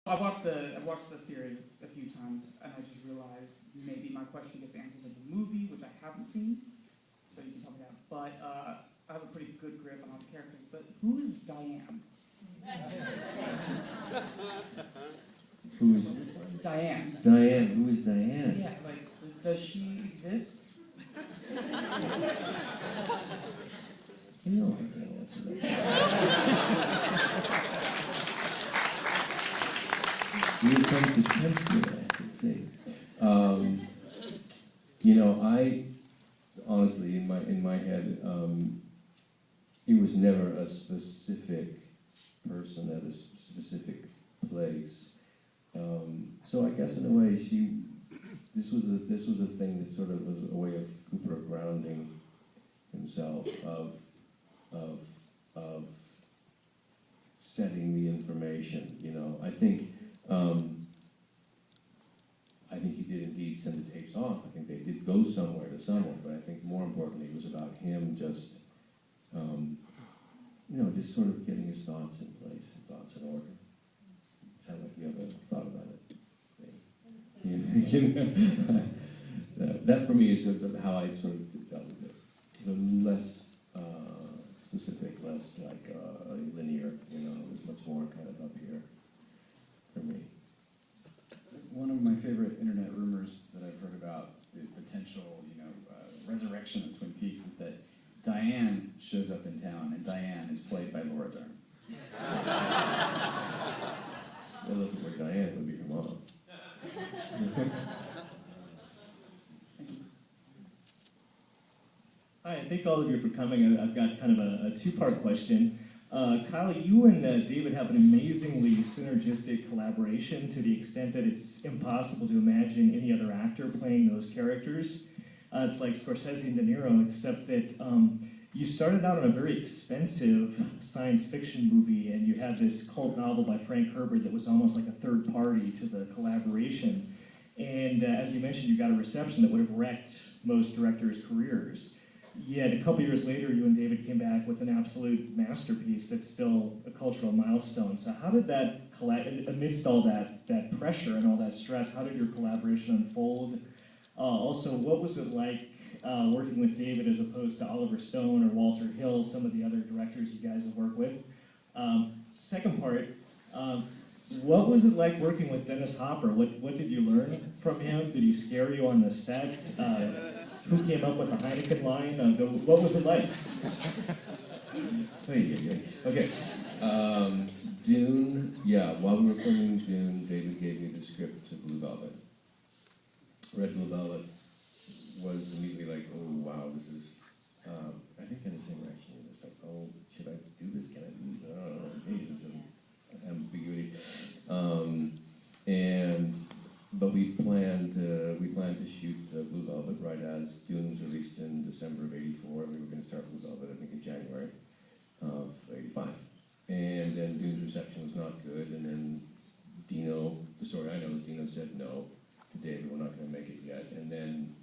I've watched the series a few times, and I just realized maybe my question gets answered in the movie, which I haven't seen, so you can tell me that. But I have a pretty good grip on all the characters. But who is Diane? Who is Diane? Diane? Who is Diane? Yeah, like, does she exist? You don't think I answer that. You come to tempt me, I have to say. I honestly, in my head, it was never a specific person at a specific place. So I guess in a way, this was a thing that sort of was a way of Cooper grounding himself, of setting the information. I think he did indeed send the tapes off. I think they did go somewhere to someone, but I think more importantly, it was about him just, just sort of getting his thoughts in place, thoughts in order. Sound like you have a thought about it? That for me is sort of how I sort of dealt with it. So less specific, less like linear. It was much more kind of up here for me. One of my favorite internet rumors that I've heard about the potential, resurrection of Twin Peaks is that Diane shows up in town, and Diane is played by Laura Dern. Well, looking for Diane would be her mom. Hi, thank all of you for coming. I've got kind of a two-part question. Kyle, you and David have an amazingly synergistic collaboration to the extent that it's impossible to imagine any other actor playing those characters. It's like Scorsese and De Niro, except that you started out on a very expensive science fiction movie, and you had this cult novel by Frank Herbert that was almost like a third party to the collaboration. And as you mentioned, you got a reception that would have wrecked most directors' careers. Yet a couple years later, you and David came back with an absolute masterpiece that's still a cultural milestone. So how did that, amidst all that pressure and all that stress, how did your collaboration unfold? Also, what was it like working with David as opposed to Oliver Stone or Walter Hill, some of the other directors you guys have worked with? Second part, what was it like working with Dennis Hopper? What did you learn from him? Did he scare you on the set? Who came up with the Heineken line? What was it like? Okay. Dune, while we were filming Dune, David gave me the script to Blue Velvet. Read Blue Velvet, was immediately like, oh wow, this is, I think in the same reaction, it's like, oh, should I do this? Can I do this? I don't know, there's an ambiguity. But we planned to shoot Blue Velvet right as Dune was released in December of '84, and we were going to start Blue Velvet, I think, in January of '85. And then Dune's reception was not good, and then Dino, the story I know is Dino said no to David, we're not going to make it yet. And then,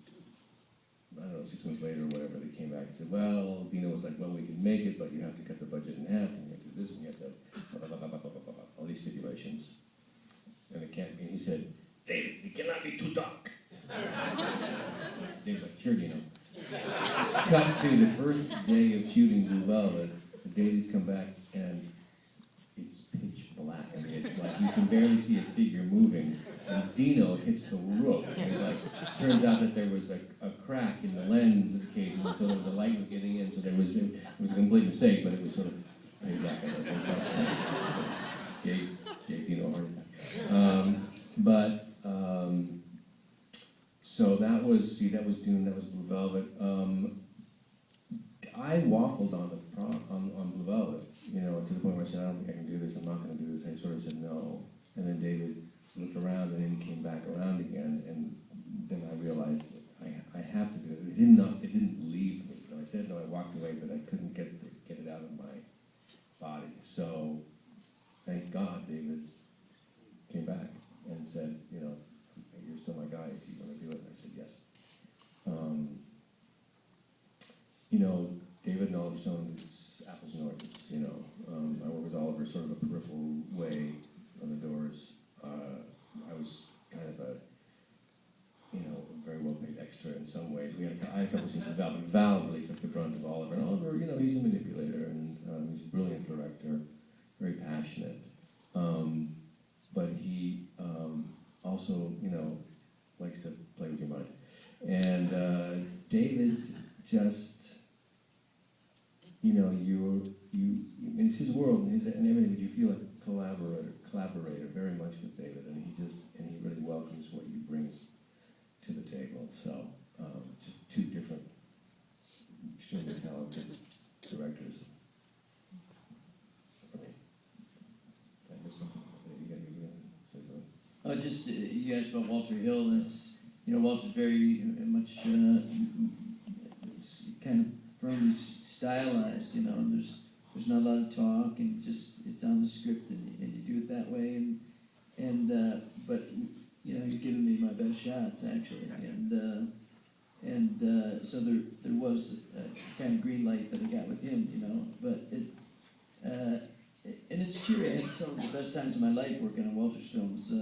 I don't know, 6 months later or whatever, they came back and said, well, Dino was like, well, we can make it, but you have to cut the budget in half, and you have to do this, and you have to, all these stipulations. And he said, David, it cannot be too dark. David's like, sure, Dino. Cut to the first day of shooting Blue Velvet, the Davies come back, and it's pitch black. I mean, it's like you can barely see a figure moving, and Dino hits the roof. And it's like, turns out that there was a crack in the lens of the case, and so the light was getting in, so it was a complete mistake, but it was sort of paid back. Gave Dino a heart attack. So that was Dune, that was Blue Velvet. I waffled on Blue Velvet, to the point where I said, I don't think I can do this, I'm not going to do this. I sort of said no. And then David looked around, and then he came back around again, and then I realized that I have to do it. It didn't leave me. I said no, I walked away, but I couldn't get it out of my body. So thank God David came back and said, you're still my guy if you want to do it. And I said yes. David and Oliver Stone, it's apples and oranges. I work with Oliver sort of a peripheral way on the Doors. I had a couple scenes with Val, but Val really took the brunt of Oliver. And Oliver, he's a manipulator, and he's a brilliant director, very passionate. But he also, likes to play with your mind. And David just, it's his world and everything, but you feel like a collaborator very much with David, and he really welcomes what you bring to the table. So, just two different, extremely talented directors. For me. I miss something. You gotta say something. Just you asked about Walter Hill. That's Walter's very much it's kind of firmly stylized. And there's not a lot of talk, and it's on the script, and you do it that way. But he's given me my best shots actually, and so there was a kind of green light that I got with him. But and it's true. I had some of the best times of my life working on Walter's films.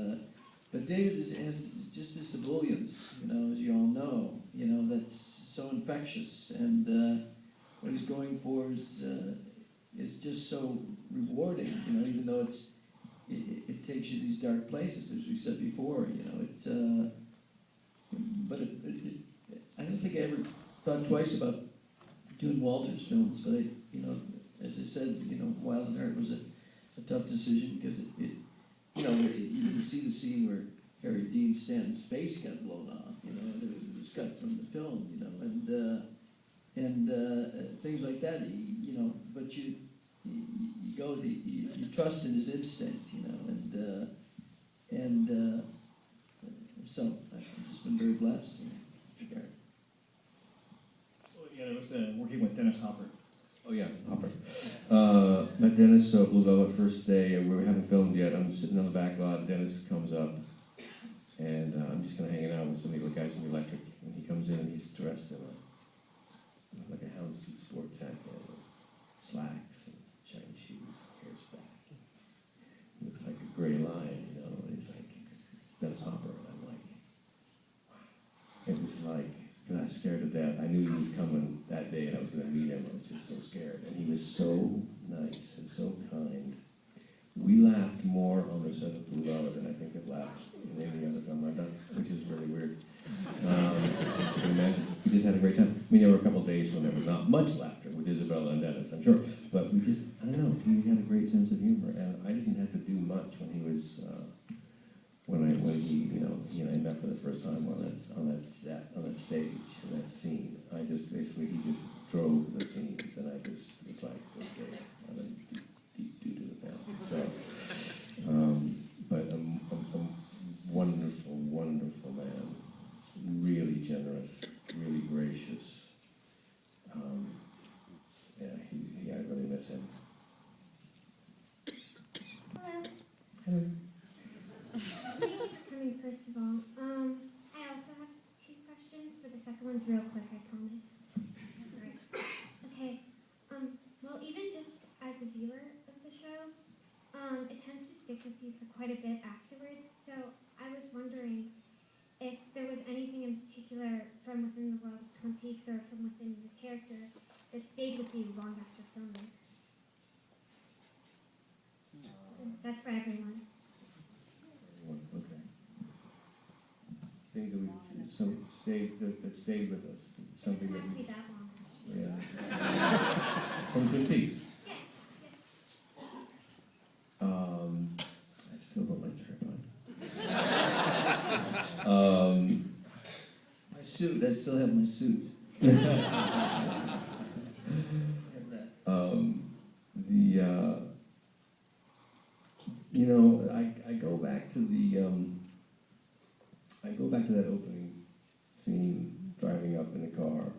But David has just this ebullience, as you all know, that's so infectious, and what he's going for is just so rewarding, even though it takes you to these dark places, as we said before, it's but I don't think I ever thought twice about doing Walter's films, but as I said, Wild and Hurt was a tough decision because you can see the scene where Harry Dean Stanton's face got blown off, and it was cut from the film, and things like that, but you go, you trust in his instinct, and so I've just been very blessed in that regard. Well, it was working with Dennis Hopper. Oh yeah, Hopper. Met Dennis, Blue Velvet, first day, we haven't filmed yet. I'm sitting on the back lot, Dennis comes up, and I'm just kind of hanging out with some of the guys from the Electric, and he comes in and he's dressed in like a houndstooth sport jacket, with slacks and shiny shoes, hair's back. He looks like a gray lion, and he's like, it's Dennis Hopper, and I'm like, wow. It was like, because I was scared to death. I knew he was coming that day and I was going to meet him. I was just so scared. And he was so nice and so kind. We laughed more on the set of Blue Velvet than I think I've laughed in any other film I've done, which is really weird. As you can imagine, we just had a great time. I mean, there were a couple of days when there was not much laughter with Isabella and Dennis, I'm sure. But we just, I don't know, he had a great sense of humor. And I didn't have to do much when he was... When he and I met for the first time on that stage, in that scene, he just drove the scenes, and I just was like, okay, I'm gonna do it now. So, but a wonderful, wonderful man, really generous, really gracious. I really miss him. Hello. Hello. Thanks for coming, first of all. I also have two questions, but the second one's real quick, I promise. That's all right. Okay. Well, even just as a viewer of the show, it tends to stick with you for quite a bit afterwards. So I was wondering if there was anything in particular from within the world of Twin Peaks or from within the character that stayed with you long after filming. That's for everyone. Okay. Things that stayed with us. Something It that doesn't have to be that long. Yeah. From Twin Peaks. Yes. I still don't like Cherry Pie. My suit, I still have my suit. Have that. I go back to that opening scene, driving up in the car,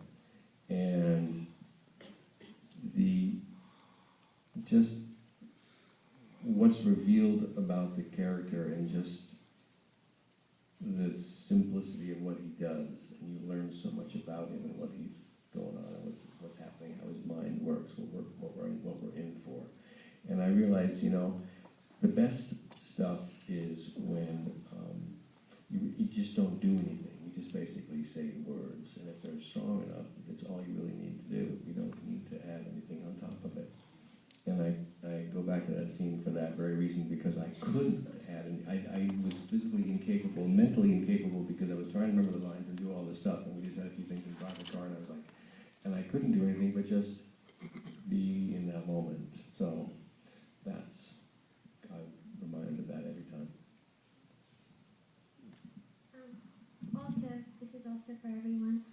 and just what's revealed about the character, and just the simplicity of what he does, and you learn so much about him and what he's going on, and what's happening, how his mind works, what we're in for. And I realized, the best stuff is when you just don't do anything. You just basically say words, and if they're strong enough, it's all you really need to do. You don't need to add anything on top of it. And I go back to that scene for that very reason, because I couldn't add any. I was physically incapable, mentally incapable, because I was trying to remember the lines and do all this stuff, and we just had a few things in drive the car, and I was like, and I couldn't do anything but just be in that moment. So that's, I'm reminded of that every time. Also, this is also for everyone.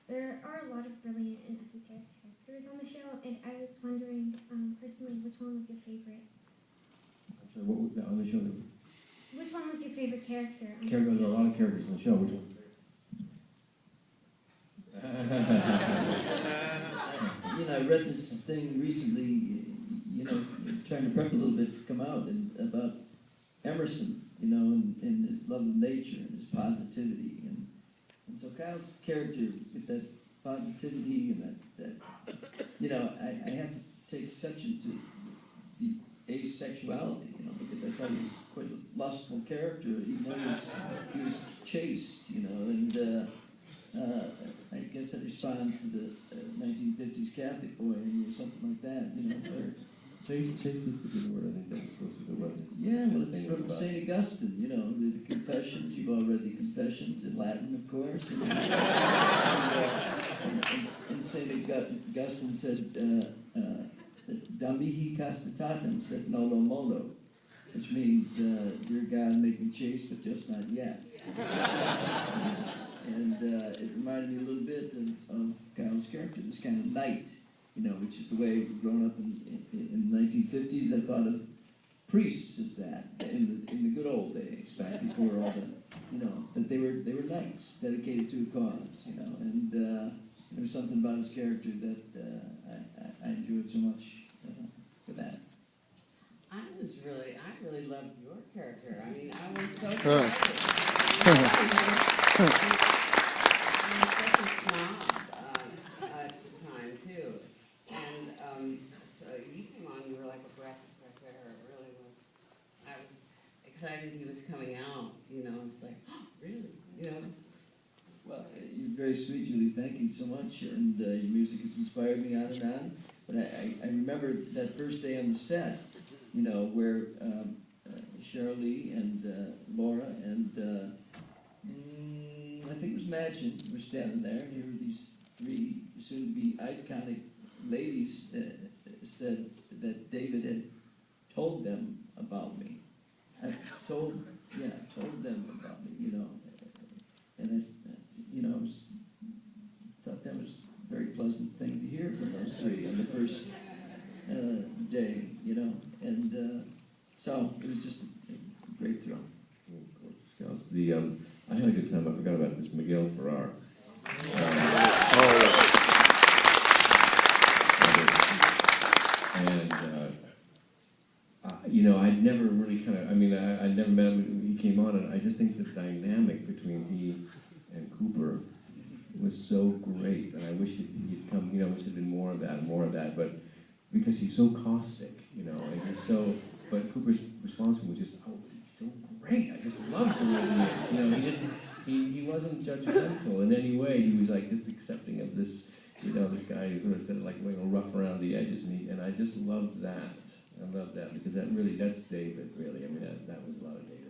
There are a lot of brilliant and esoteric characters on the show, and I was wondering, personally, which one was your favorite? I'm sorry, what was that on the show? Which one was your favorite character? On There are a lot of characters on the show. Which one? You know, I read this thing recently, you know, trying to prep a little bit to come out, and about Emerson, you know, and his love of nature and his positivity. And so Kyle's character, with that positivity and that you know, I have to take exception to the asexuality, you know, because I thought he was quite a lustful character, even though he was chaste, you know, and I guess that responds to the 1950s Catholic boy or something like that, you know, where Chaste is a good word. I think that's supposed to be what it is. yeah, well, it's from St. Augustine, you know, the Confessions. You've all read the Confessions in Latin, of course. And St. Augustine said, Da mihi castitatem sed nolo modo, which means, dear God, make me chaste, but just not yet. And it reminded me a little bit of Kyle's character, this kind of knight, you know, which is the way growing up in the 1950s, I thought of priests as that in the good old days, back before all the, you know, that they were knights dedicated to a cause, you know, and there was something about his character that I enjoyed so much for that. I really loved your character. I mean, I was so excited. I was such a snob at the time, too. And so you came on, you were like a breath of fresh air. It really was. I was excited he was coming out, you know. I was like, oh, really? You know? Well, you're very sweet, Julie. Thank you so much. And your music has inspired me on and on. But I remember that first day on the set, you know, where Cheryl Lee and Laura and I think it was Madgen were standing there, and here were these three soon-to-be iconic ladies said that David had told them about me. I told them about me, you know. And I, you know, thought that was a very pleasant thing to hear from those three on the first day, you know. And so it was just a great thrill. I had a good time. I forgot about this. Miguel Ferrar. You know, I'd never really kind of, I mean, I'd never met him when he came on, and I just think the dynamic between he and Cooper was so great, and I wish he'd come, you know, I wish there'd been more of that, but because he's so caustic, you know, and he's so, but Cooper's response was just, oh, he's so great, I just love the way he is, you know, he wasn't judgmental in any way, he was like just accepting of this, you know, this guy who sort of said it like a little rough around the edges, and I just loved that. I love that, because that's David, really. I mean, that was a lot of David.